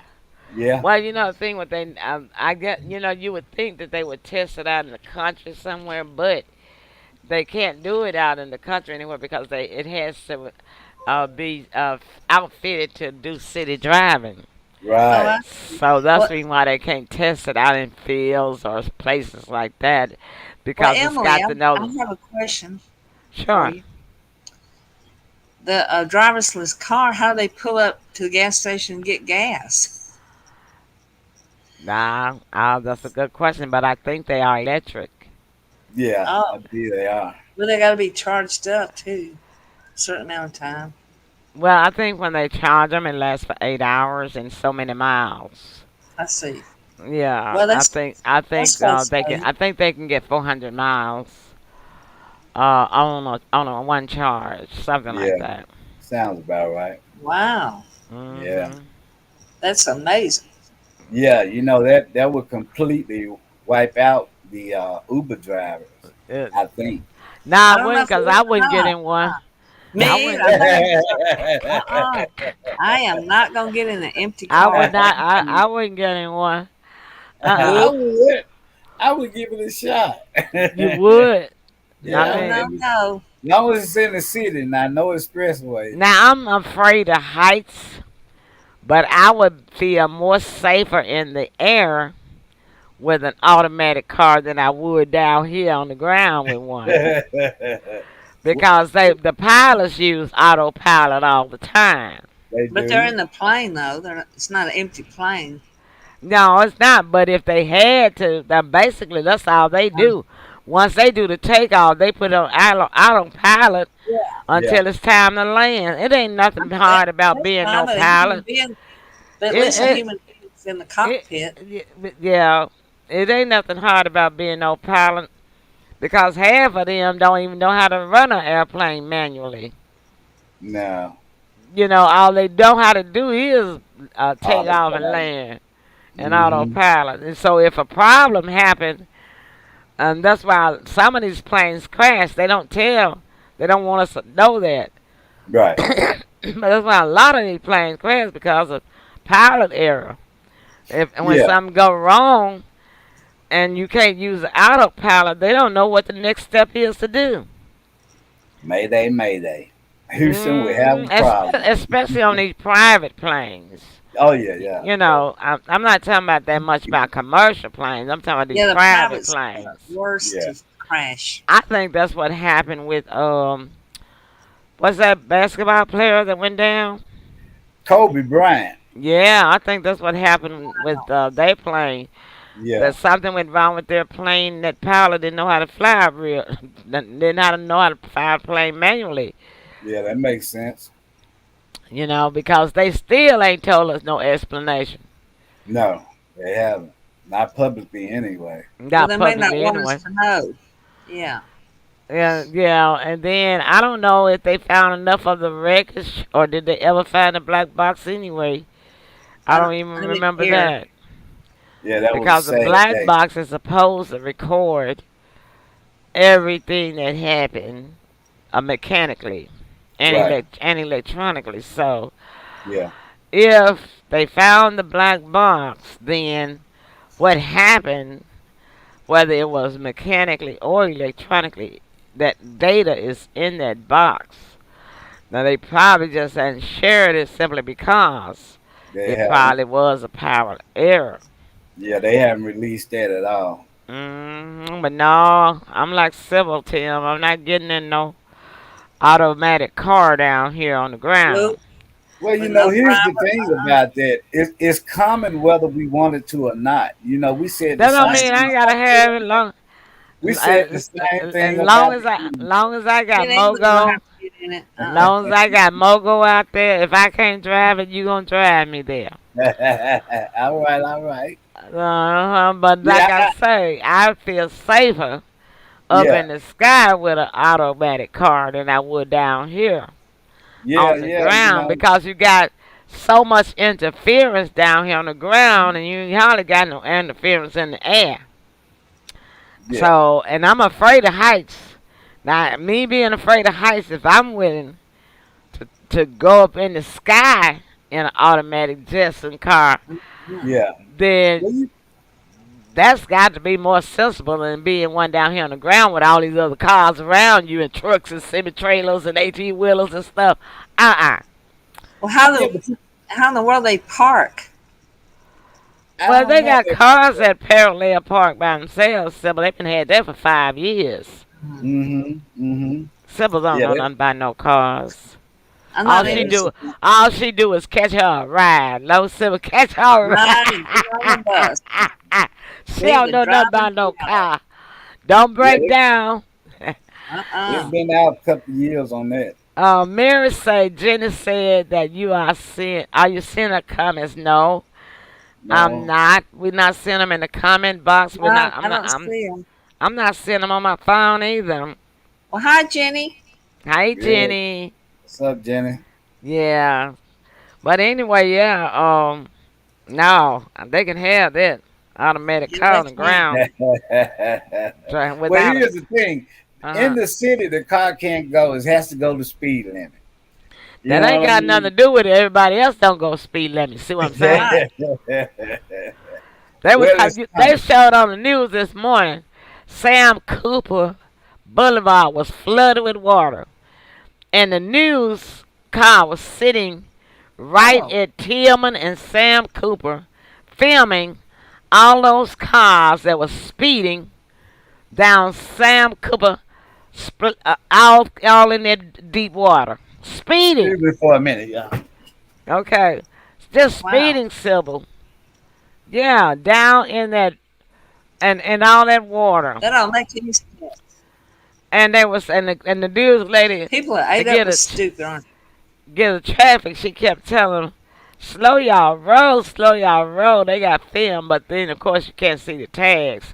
Yeah. Well, the thing what they, I get, you would think that they would test it out in the country somewhere, but they can't do it out in the country anywhere because it has to be outfitted to do city driving. Oh, Right. I, So that's well, the reason why they can't test it out in fields or places like that well, because it's Emily, got to I know. have a question for Sure. you. The driverless car, how do they pull up to the gas station and get gas? Nah, that's a good question, but I think they are electric. Yeah, I Oh, believe they are. well, they got to be charged up too, a certain amount of time. Well, I think when they charge them, it lasts for 8 hours and so many miles. I see. Yeah, Well, I think I that's think what's they can. I think they can get 400 miles on a one charge, something like Yeah, that. sounds about right. wow. Yeah. Mhm. That's amazing. Yeah, that would completely wipe out the Uber drivers. It, I think. nah, I I don't know wouldn't, if it cause is I or wouldn't get not. in one. I Me either. wouldn't I get. think it's I am not gonna get in an empty I would car. not. I wouldn't get in one. I Nope. would. I would give it a shot. You would. I No, Yeah, mean, no, no. as long as it's in the city, not no expressway. now I'm afraid of heights, but I would feel more safer in the air with an automatic car than I would down here on the ground with one. They Because the pilots use autopilot all the time. But they're do. in the plane though. It's not an empty plane. No, it's not. But if they had to, then basically that's all they do. Once they do the takeoff, they put it on autopilot Yeah. Yeah, until it's time to land. It ain't nothing That, hard about that's being fine, no but a human pilot. being, but at least a It, human being's in the it, cockpit. yeah, it ain't nothing hard about being no pilot because half of them don't even know how to run an airplane manually. no, All they know how to do is take off and autopilot. land and Hmm. autopilot. And so if a problem happens, and that's why some of these planes crash, they don't tell, they don't want us to know that. Right. But that's why a lot of these planes crash because of pilot error. And when Yeah. something go wrong and you can't use the autopilot, they don't know what the next step is to do. Mayday, Mayday. Houston, we have a problem. Especially on these private planes. Oh yeah, yeah. I'm not talking about that much about commercial planes. I'm talking about these Yeah, the private pilots are planes. worse Yeah. to crash. I think that's what happened with what's that basketball player that went down? Kobe Bryant. Yeah, I think that's what happened with their plane. Yeah. That something went wrong with their plane. That pilot didn't know how to fly real, didn't know how to fly a plane manually. Yeah, that makes sense. Because they still ain't told us no explanation. No, they haven't. Not publicly anyway. Well, Not they may not publicly want anyway. us to know. Yeah. Yeah, yeah, and then I don't know if they found enough of the wreckage or did they ever find the black box anyway. I don't even I didn't remember hear. that Yeah, that was a because the sad black day. box is supposed to record everything that happened mechanically and Right. and electronically. So Yeah. if they found the black box, then what happened, whether it was mechanically or electronically, that data is in that box. Now they probably just hadn't shared it simply because They it haven't. probably was a power error. Yeah, they haven't released that at all. But no, I'm like Civil Tim. I'm not getting in no automatic car down here on the ground. Nope. Well, With no here's the driver. thing about that. It's common whether we want it to or not. We said the That don't same. mean I gotta have it long. We said the same thing As about long as the I, Eagles. long as I got It ain't gonna Mogo, have to get in it. as long as I got Mogo out there, if I can't drive it, you gonna drive me there. All right, all right. But like Yeah, I say, I feel safer up yeah, in the sky with an automatic car than I would down here yeah, on the yeah. ground because you got so much interference down here on the ground and you hardly got no interference in the air. Yeah. So, and I'm afraid of heights. Now, me being afraid of heights, if I'm willing to go up in the sky in an automatic Jetson car, Yeah. then Well, that's got to be more sensible than being one down here on the ground with all these other cars around you and trucks and semi-trailers and 18-wheelers and stuff. Uh-uh. Well, yeah, but how in the world they park? I Well, don't they know got if- cars that parallel park by themselves, Sybil. They've been had that for 5 years. Mhm, mhm. Sybil don't Yeah, know they- nothing about no cars. I'm All not she interested. all she do is catch her a ride. Low Sybil, catch her a Ride and get on the bus. ride. She Leave don't the know nothing driver about no to drive. car. Don't break Yeah, down. it's been out a couple of years on that. Mary say Jenny said that you are seeing. Are you seeing her comments? No, I'm No. not. We're not seeing them in the comment box. We're not. I don't see them. I'm not seeing them on my phone either. Well, hi, Jenny. Hi, Good. Jenny. What's up, Jenny? Yeah. But anyway, yeah. No, they can have that automatic Yeah, car they on the can. ground Well, without a. here's the thing. In Uh-huh. the city, the car can't go. It has to go the speed limit. You That know ain't what I got nothing to mean? do with it. Everybody else don't go speed limit. See what I'm saying? Right. They was Well, it's they coming. showed on the news this morning. Sam Cooper Boulevard was flooded with water, and the news car was sitting right Oh, at Tillman and Sam Cooper, filming all those cars that was speeding down Sam Cooper, all in that deep water, speeding. excuse me for a minute, y'all. Okay, just Wow. speeding, Sybil. Yeah, down in that and all that water. That don't make any sense. And there was and the news lady People are to ate up with stupid, aren't get the traffic. She kept telling them, "Slow y'all roll, slow y'all roll." They got film, but then of course you can't see the tags.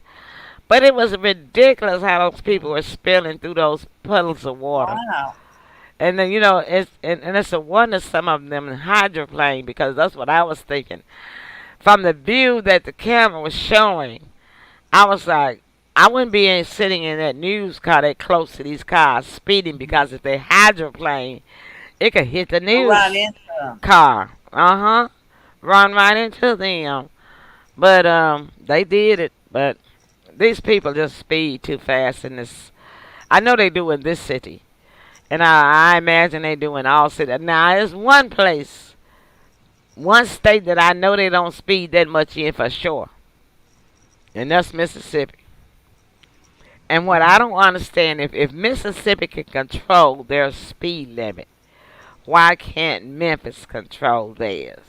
But it was ridiculous how those people were spilling through those puddles of they? water. Wow. And then and it's a wonder some of them hydroplane because that's what I was thinking. From the view that the camera was showing, I was like, I wouldn't be sitting in that news car that close to these cars speeding because if they hydroplane, it could hit the Go right news into them. car. Run right into them. But they did it. But these people just speed too fast in this. I know they do in this city, and I imagine they do in all cities. Now there's one place, one state that I know they don't speed that much in for sure, and that's Mississippi. And what I don't understand, if Mississippi can control their speed limit, why can't Memphis control theirs?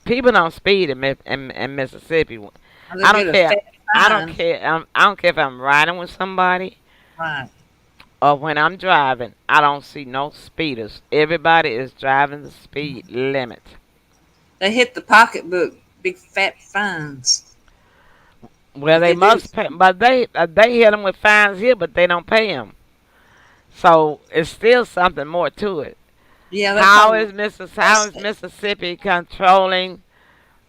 People don't speed in Mississippi. Or they I get don't a care. fat I don't fine. care. I don't care if I'm riding with somebody Right. or when I'm driving. I don't see no speeders. Everybody is driving the speed limit. They hit the pocketbook, big fat fines. Well, they They do. must pay, but they hit them with fines here, but they don't pay them. So it's still something more to it. Yeah, they How probably is how is that's Mississippi controlling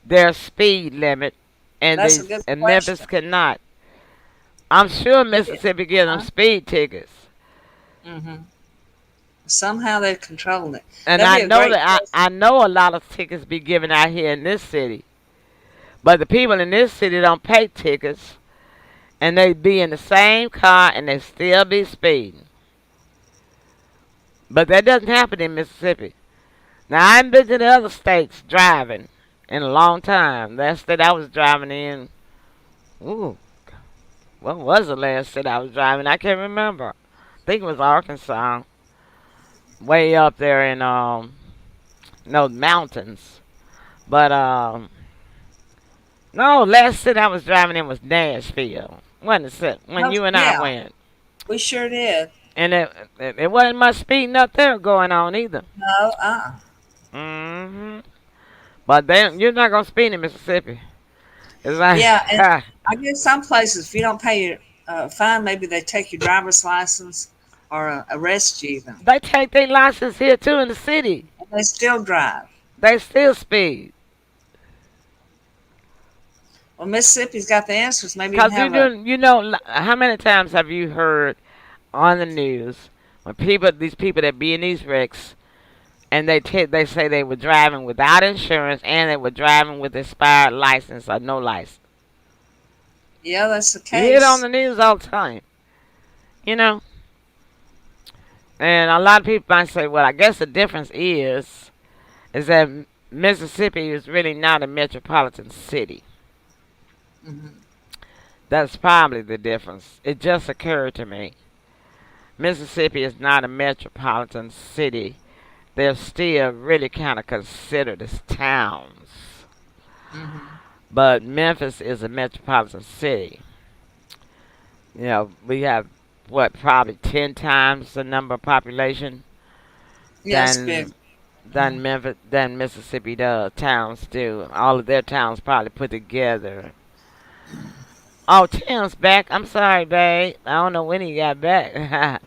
their speed limit, and that's a these good and Memphis question. cannot? I'm sure Yeah. Mississippi gives them Huh? speed tickets, Hmm. Somehow they're controlling it. and That'd I be a know great that question. I know a lot of tickets be given out here in this city, but the people in this city don't pay tickets, and they be in the same car and they still be speeding. But that doesn't happen in Mississippi. Now I haven't been to the other states driving in a long time. That state I was driving in, ooh, what was the last state I was driving? I can't remember. I think it was Arkansas, way up there in no mountains. But no, last city I was driving in was Nashville. Wasn't it? When Oh, you and I yeah, went, we sure did. and it wasn't much speeding up there going on either. No, Hmm. But then you're not gonna speed in Mississippi. It's like yeah, and I guess some places if you don't pay your fine, maybe they take your driver's license or arrest you even, they take their license here too in the city. and they still drive. They still speed. Well, Mississippi's got the answers. Maybe you can Cause have a you know, how many times have you heard on the news when these people that be in these wrecks, and they say they were driving without insurance and they were driving with expired license or no license. yeah, that's the You hear it on case. the news all the time, you know. And a lot of people might say, well, I guess the difference is that Mississippi is really not a metropolitan city. Hmm. That's probably the difference. It just occurred to me. Mississippi is not a metropolitan city. They're still really kind of considered as towns. Hmm. But Memphis is a metropolitan city. You know, we have what probably 10 times the number of population Yeah, it's big. than Memphis than Mississippi does. Towns do. All of their towns probably put together. Oh, Tim's back. I'm sorry, babe. I don't know when he got back.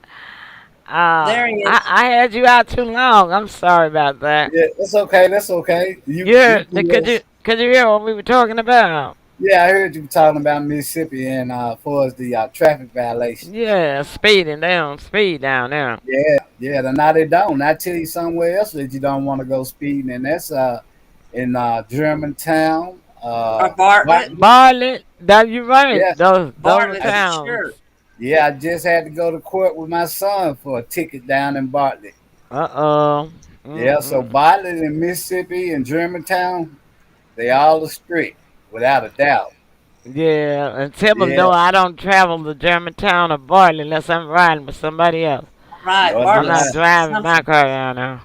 There he is. I had you out too long. I'm sorry about that. Yeah, that's okay. That's okay. You Yeah, do this. could you hear what we were talking about? Yeah, I heard you talking about Mississippi and for the traffic violation. Yeah, speed down there. Yeah. Now they don't. I tell you somewhere else that you don't want to go speeding, and that's in Germantown, Or Bartlett. Bartlett. Bartlett, that you right. Yeah, Those are Bartlett for towns. sure. yeah. I just had to go to court with my son for a ticket down in Bartlett. Uh oh. Yeah, so Mm-mm. Bartlett and Mississippi and Germantown, they all are strict, without a doubt. Yeah, and tell them Yeah, no, I don't travel to Germantown or Bartlett unless I'm riding with somebody else. Right, no, I'm not no. Bartlett's driving my something. car down there.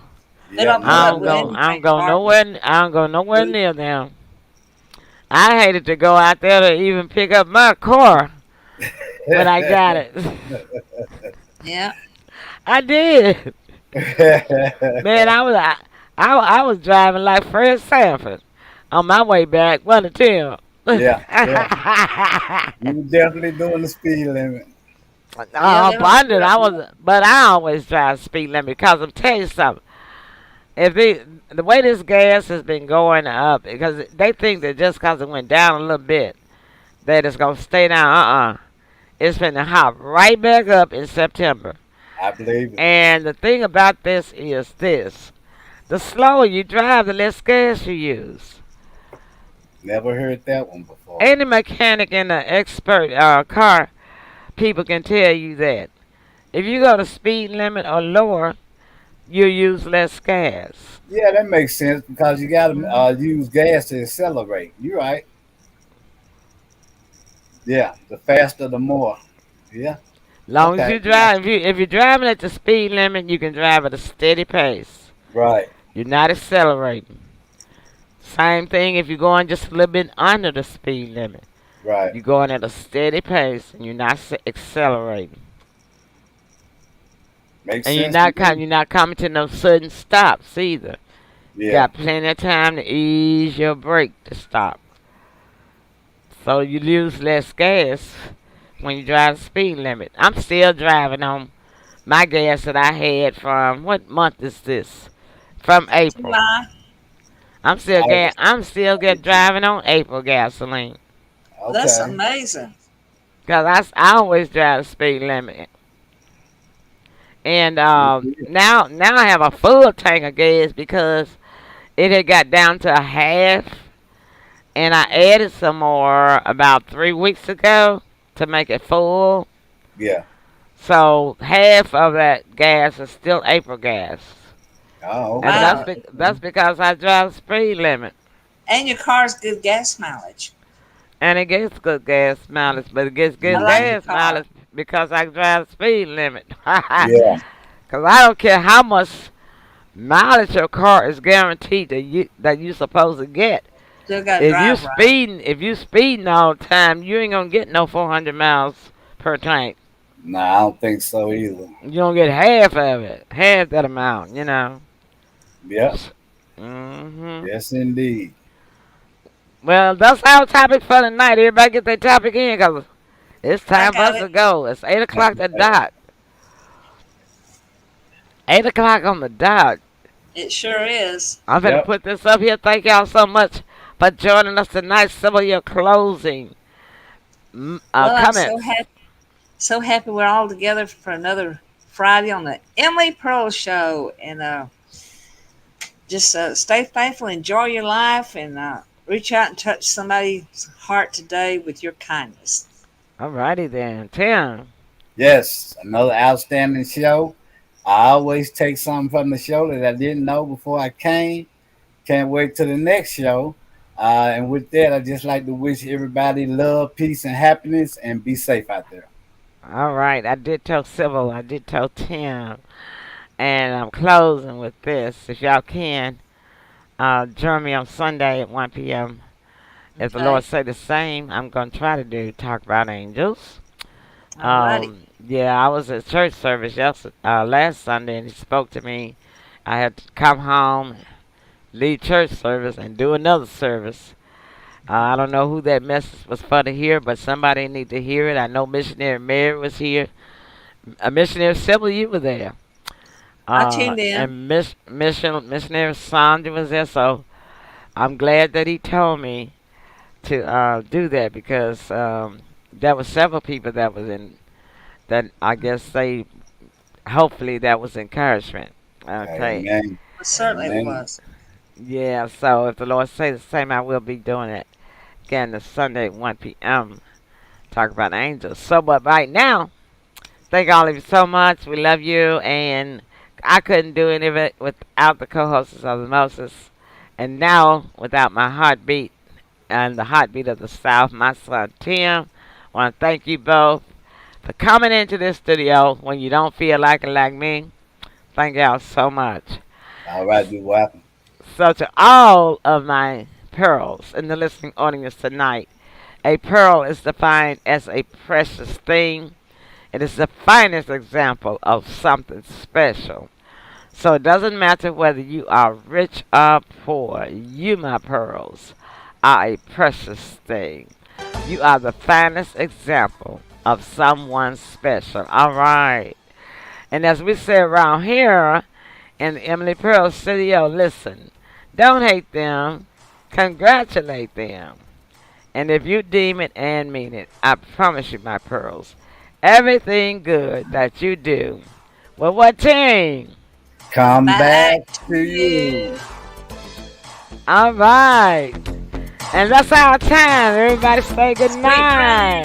They Yeah, don't put no, up no, with no. anything, Bartlett. I don't go nowhere near them. I hated to go out there to even pick up my car, but I got it. Yeah. I did. Man, I was driving like Fred Sanford on my way back, one to ten. Yeah. You were definitely doing the speed limit. Yeah, they don't put Abundant. up with But I always drive speed limit because I'm telling you something. If the way this gas has been going up, because they think that just because it went down a little bit, that it's gonna stay down. It's been to hop right back up in September. I believe it. And the thing about this is this: the slower you drive, the less gas you use. Never heard that one before. Any mechanic and the expert car people can tell you that. If you go to speed limit or lower, you use less gas. Yeah, that makes sense because you got to Mhm. use gas to accelerate. You're right. Yeah, the faster, the more. Yeah. Long as Okay. you drive, if you're driving at the speed limit, you can drive at a steady pace. Right. You're not accelerating. Same thing if you're going just a little bit under the speed limit. Right. You're going at a steady pace and you're not accelerating. Makes And sense to me. you're not coming to no sudden stops either. You Yeah. got plenty of time to ease your brake to stop. So you use less gas when you drive the speed limit. I'm still driving on my gas that I had from what month is this? From April. July. I, I'm still get driving on April gasoline. That's okay. amazing. Cause I always drive the speed limit. And now I have a full tank of gas because it had got down to a half, and I added some more about 3 weeks ago to make it full. Yeah. So half of that gas is still April gas, Oh, and Wow. okay. that's because I drive the speed limit, And your car's good gas mileage. and it gets good gas mileage, but it gets I good like your gas car. mileage because I drive the speed limit. Yeah. Cause I don't care how much mileage your car is guaranteed that you supposed to get. Still got to drive right. If you speeding all the time, you ain't gonna get no 400 miles per tank. No, I don't think so either. You don't get half of it, half that amount. Yep. Hmm. Yes, indeed. Well, that's our topic for the night. Everybody get their topic in, cause it's I time for got us to it. go. It's 8 o'clock the dot. 8 o'clock on the dot. It sure is. I'm gonna Yep. put this up here. Thank y'all so much for joining us tonight. Some of your closing Well, I'm comments. so happy we're all together for another Friday on the Emily Pearl Show. And just stay faithful, enjoy your life, and reach out and touch somebody's heart today with your kindness. Alrighty then, Tim. Yes, another outstanding show. I always take something from the show that I didn't know before I came. Can't wait till the next show. And with that, I just like to wish everybody love, peace, and happiness, and be safe out there. All right, I did tell Sybil, I did tell Tim, and I'm closing with this. If y'all can, join me on Sunday at 1 p.m. If the Okay. Lord say the same, I'm gonna try to do talk about angels. Alrighty. Yeah, I was at church service last Sunday, and he spoke to me. I had to come home, leave church service, and do another service. I don't know who that message was for to hear, but somebody need to hear it. I know Missionary Mary was here. Missionary Sybil, you were there. I tuned in. And Missionary Sandra was there, so I'm glad that he told me to do that because there were several people that was in that. I guess they hopefully that was encouragement. Okay. Amen. Certainly it Amen. was. Yeah. So if the Lord say the same, I will be doing it again this Sunday at 1 p.m. Talk about angels. So, but right now, thank all of you so much. We love you, and I couldn't do any of it without the co-hosts of the Moses, and now without my heartbeat and the heartbeat of the South, my son Tim. I want to thank you both for coming into this studio when you don't feel like it like me. Thank y'all so much. All right, you're welcome. So to all of my pearls in the listening audience tonight, a pearl is defined as a precious thing. It is the finest example of something special. So it doesn't matter whether you are rich or poor. You, my pearls, are a precious thing. You are the finest example of someone special. All right. And as we say around here in the Emily Pearl Studio, listen, don't hate them, congratulate them. And if you deem it and mean it, I promise you, my pearls, everything good that you do, well, what team? Come back to you. All right. And that's our time. Everybody say good night.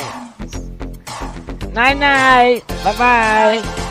Night, night. Bye-bye.